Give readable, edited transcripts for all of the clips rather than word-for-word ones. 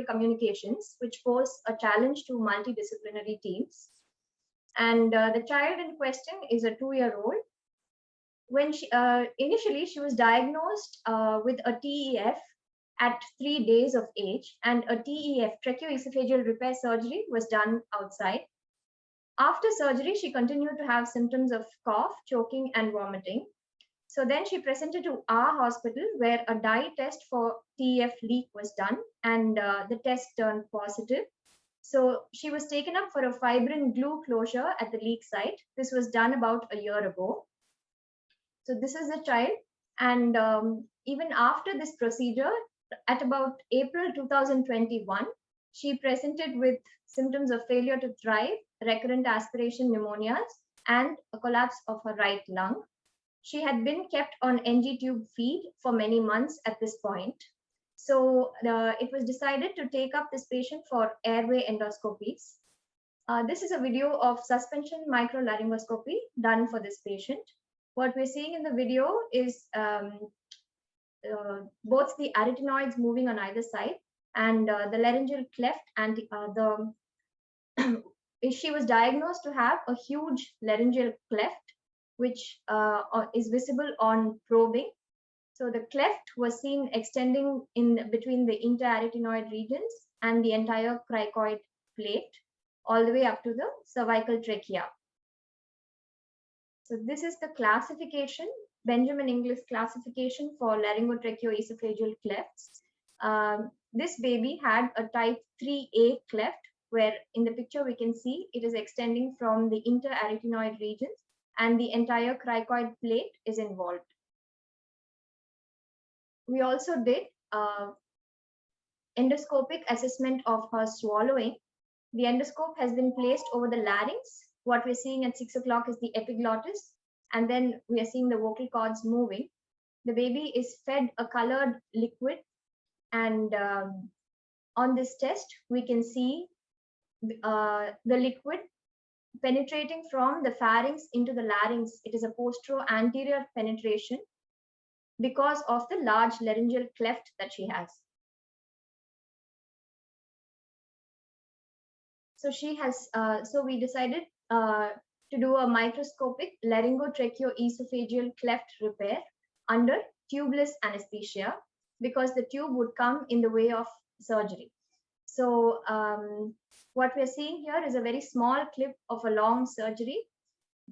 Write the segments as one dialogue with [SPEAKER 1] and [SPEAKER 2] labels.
[SPEAKER 1] communications, which pose a challenge to multidisciplinary teams. And the child in question is a 2-year-old. When initially she was diagnosed with a TEF at 3 days of age, and a TEF, tracheoesophageal repair surgery, was done outside. After surgery, she continued to have symptoms of cough, choking, and vomiting. So then she presented to our hospital, where a dye test for TEF leak was done, and the test turned positive. So she was taken up for a fibrin glue closure at the leak site. This was done about a year ago. So this is the child, and even after this procedure, at about April 2021, she presented with symptoms of failure to thrive, recurrent aspiration pneumonias, and a collapse of her right lung. She had been kept on NG tube feed for many months at this point. So it was decided to take up this patient for airway endoscopies. This is a video of suspension microlaryngoscopy done for this patient. What we're seeing in the video is both the arytenoids moving on either side, and the laryngeal cleft, and she was diagnosed to have a huge laryngeal cleft, which is visible on probing. So the cleft was seen extending in between the interarytenoid regions and the entire cricoid plate, all the way up to the cervical trachea. So this is the classification, Benjamin Inglis classification for laryngotracheoesophageal clefts. This baby had a type 3A cleft, where in the picture we can see it is extending from the interarytenoid regions and the entire cricoid plate is involved. We also did endoscopic assessment of her swallowing. The endoscope has been placed over the larynx. What we're seeing at 6 o'clock is the epiglottis, and then we are seeing the vocal cords moving. The baby is fed a colored liquid, and on this test, we can see the liquid penetrating from the pharynx into the larynx. It is a postero-anterior penetration because of the large laryngeal cleft that she has. So she has. So we decided to do a microscopic laryngotracheoesophageal cleft repair under tubeless anesthesia, because the tube would come in the way of surgery. So what we're seeing here is a very small clip of a long surgery.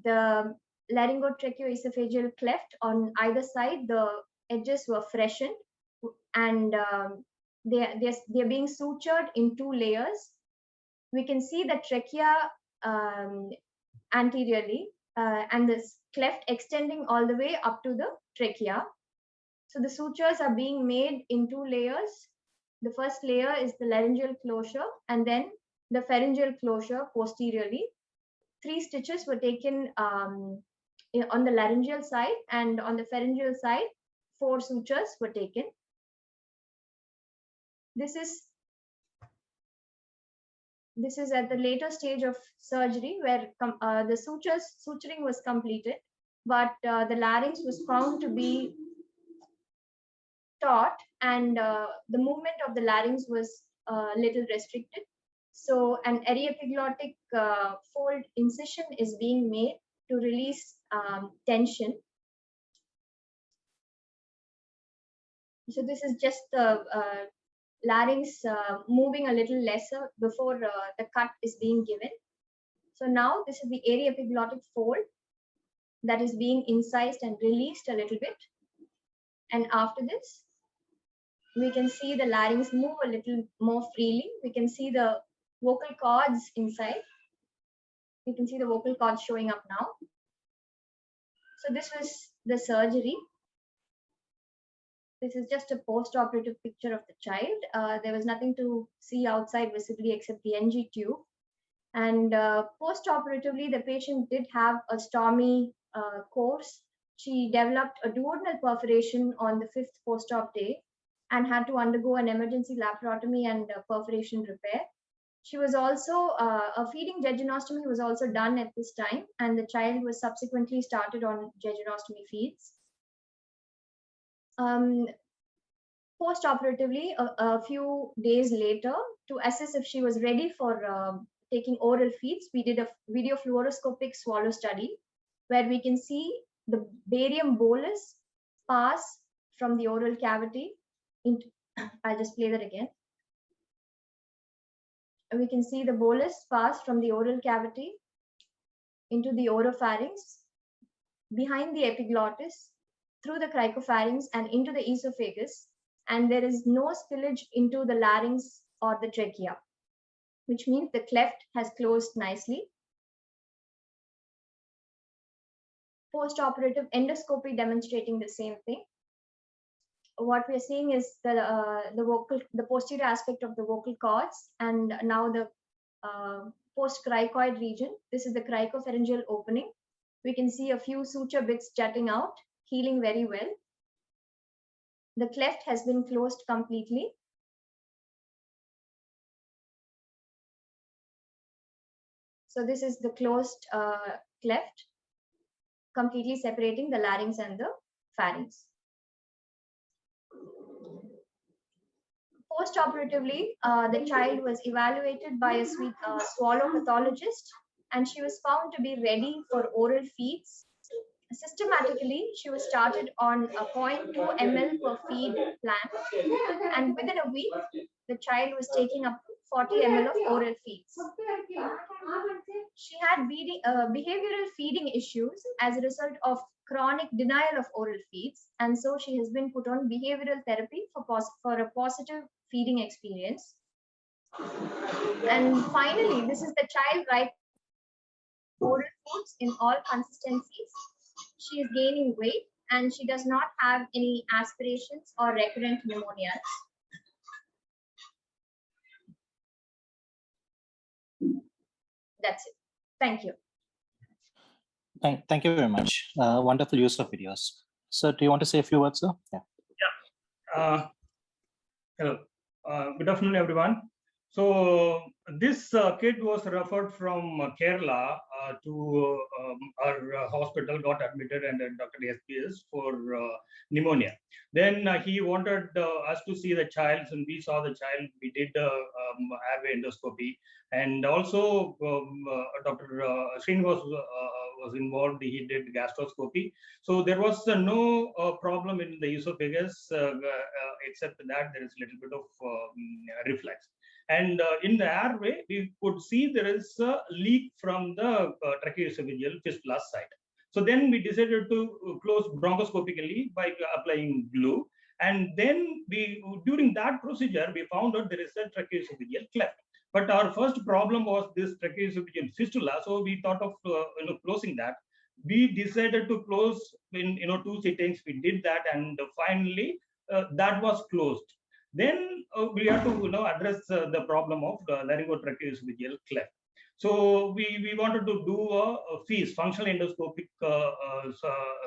[SPEAKER 1] The laryngotracheoesophageal cleft on either side, the edges were freshened, and they're being sutured in 2 layers. We can see the trachea anteriorly, and this cleft extending all the way up to the trachea. So the sutures are being made in 2 layers. The first layer is the laryngeal closure, and then the pharyngeal closure posteriorly. 3 stitches were taken on the laryngeal side, and on the pharyngeal side, 4 sutures were taken. This is at the later stage of surgery, where the suturing was completed, but the larynx was found to be taut, and the movement of the larynx was a little restricted. So an aryepiglottic fold incision is being made to release tension. So this is just the larynx moving a little lesser before the cut is being given. So now this is the aryepiglottic fold that is being incised and released a little bit. And after this, we can see the larynx move a little more freely. We can see the vocal cords inside. You can see the vocal cords showing up now. So this was the surgery. This is just a post-operative picture of the child. There was nothing to see outside visibly except the NG tube. And post-operatively, the patient did have a stormy course. She developed a duodenal perforation on the 5th post-op day and had to undergo an emergency laparotomy and perforation repair. She was also, a feeding jejunostomy was also done at this time, and the child was subsequently started on jejunostomy feeds. Post-operatively, a few days later, to assess if she was ready for taking oral feeds, we did a video fluoroscopic swallow study where we can see the barium bolus pass from the oral cavity into, I'll just play that again. We can see the bolus pass from the oral cavity into the oropharynx, behind the epiglottis, through the cricopharynx and into the esophagus, and there is no spillage into the larynx or the trachea, which means the cleft has closed nicely. Post-operative endoscopy demonstrating the same thing. What we're seeing is the posterior aspect of the vocal cords, and now the post-cricoid region. This is the cricopharyngeal opening. We can see a few suture bits jutting out, healing very well. The cleft has been closed completely. So this is the closed cleft, completely separating the larynx and the pharynx. Post-operatively, the child was evaluated by a swallow pathologist, and she was found to be ready for oral feeds. Systematically, she was started on a 0.2 ml per feed plan, and within a week, the child was taking up 40 ml of oral feeds. She had behavioral feeding issues as a result of chronic denial of oral feeds, and so she has been put on behavioral therapy for a positive feeding experience. And finally, this is the child right oral foods in all consistencies. She is gaining weight and she does not have any aspirations or recurrent pneumonias. That's it. Thank you.
[SPEAKER 2] Thank you very much. Wonderful use of videos. So do you want to say a few words, sir?
[SPEAKER 3] Yeah. Hello. Good afternoon, everyone. So this kid was referred from Kerala to our hospital, got admitted and Dr. SPS for pneumonia. Then he wanted us to see the child, and we saw the child. We did airway endoscopy, and also Dr. Srin was involved. He did gastroscopy. So there was no problem in the esophagus, except that there is a little bit of reflex. And in the airway, we could see there is a leak from the tracheoesophageal fistula side. So then we decided to close bronchoscopically by applying glue. And then during that procedure, we found out there is a tracheoesophageal cleft. But our first problem was this tracheoesophageal fistula. So we thought of closing that. We decided to close in 2 sittings. We did that, and finally that was closed. Then we have to address the problem of the laryngotracheoesophageal cleft. So we wanted to do a FEES, functional endoscopic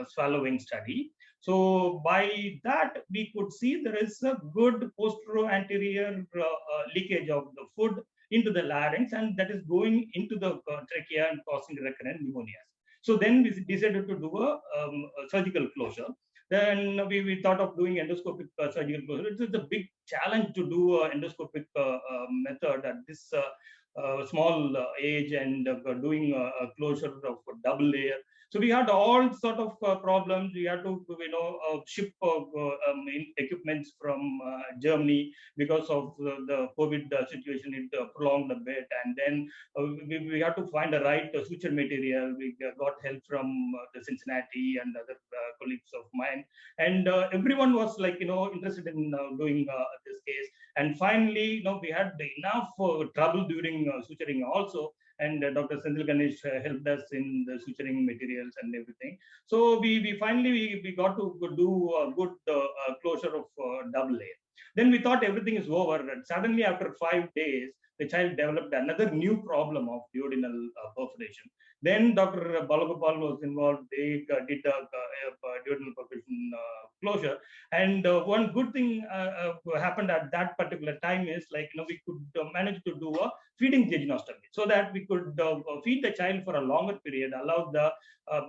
[SPEAKER 3] swallowing study. So by that, we could see there is a good postero-anterior leakage of the food into the larynx, and that is going into the trachea and causing recurrent pneumonias. So then we decided to do a surgical closure. Then we thought of doing endoscopic surgical closure. It's a big challenge to do endoscopic method at this small age, and doing a closure of a double layer. So we had all sort of problems. We had to ship equipments from Germany because of the COVID situation. It prolonged a bit, and then we had to find the right suture material. We got help from the Cincinnati and other colleagues of mine, and everyone was interested in doing this case. And finally, we had enough trouble during suturing also. And Dr. Senthil Ganesh helped us in the suturing materials and everything. So we finally got to do a good closure of double layer. Then we thought everything is over, and suddenly after 5 days, the child developed another new problem of duodenal perforation. Then Dr. Balagopal was involved. They did a duodenal perforation closure. And one good thing happened at that particular time is we could manage to do a feeding jejunostomy, so that we could feed the child for a longer period, allow the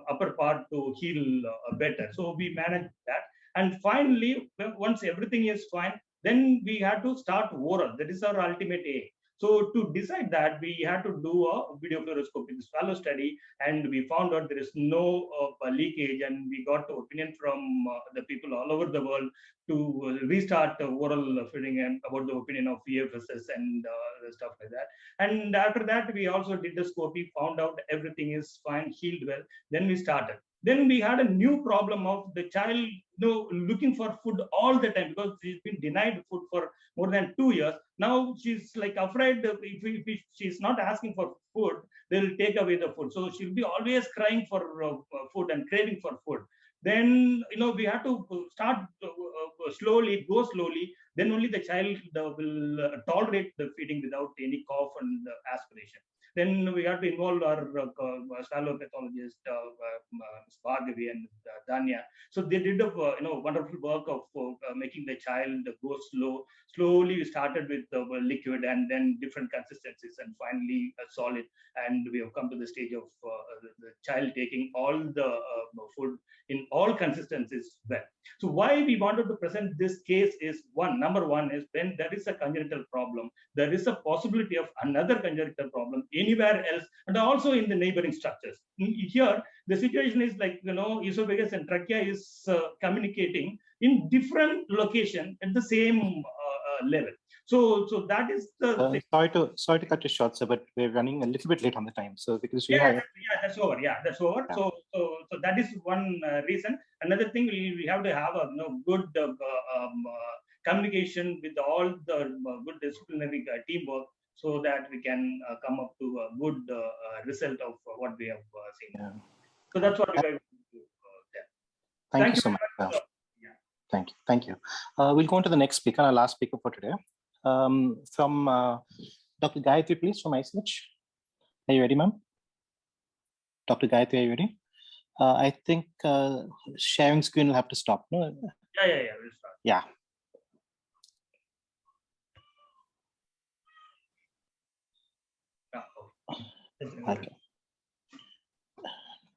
[SPEAKER 3] upper part to heal better. So we managed that. And finally, once everything is fine, then we had to start oral. That is our ultimate aim. So to decide that, we had to do a video fluoroscopy swallow study, and we found out there is no leakage, and we got the opinion from the people all over the world to restart oral feeding and about the opinion of EFSS and stuff like that. And after that, we also did the scopy, found out everything is fine, healed well. Then we started. Then we had a new problem of the child, looking for food all the time because she's been denied food for more than 2 years. Now she's like afraid if she's not asking for food, they'll take away the food. So she'll be always crying for food and craving for food. Then we have to start slowly, go slowly. Then only the child will tolerate the feeding without any cough and aspiration. Then we have to involve our swallow pathologist, Bhargavi and Danya. So they did a wonderful work of making the child go slow. Slowly, we started with liquid and then different consistencies and finally solid. And we have come to the stage of the child taking all the food in all consistencies well. So why we wanted to present this case is number one is when there is a congenital problem, there is a possibility of another congenital problem anywhere else and also in the neighboring structures. Here, the situation is like, esophagus and trachea is communicating in different location at the same level. So that is the
[SPEAKER 2] sorry to cut you short, sir, but we're running a little bit late on the time. So because we
[SPEAKER 3] that's over. Yeah, that's over. Yeah. So that is one reason. Another thing, we have to have a good communication with all the good disciplinary teamwork, so that we can come up to a good result of what we have seen.
[SPEAKER 2] Yeah.
[SPEAKER 3] So that's what we have to do there.
[SPEAKER 2] Thank you so much. Thank you. We'll go on to the next speaker, our last speaker for today. From Dr. Gayatri, please, from ICH. Are you ready, ma'am? Dr. Gayatri, are you ready? I think sharing screen will have to stop. No?
[SPEAKER 3] Yeah, we'll start.
[SPEAKER 2] Yeah. Okay.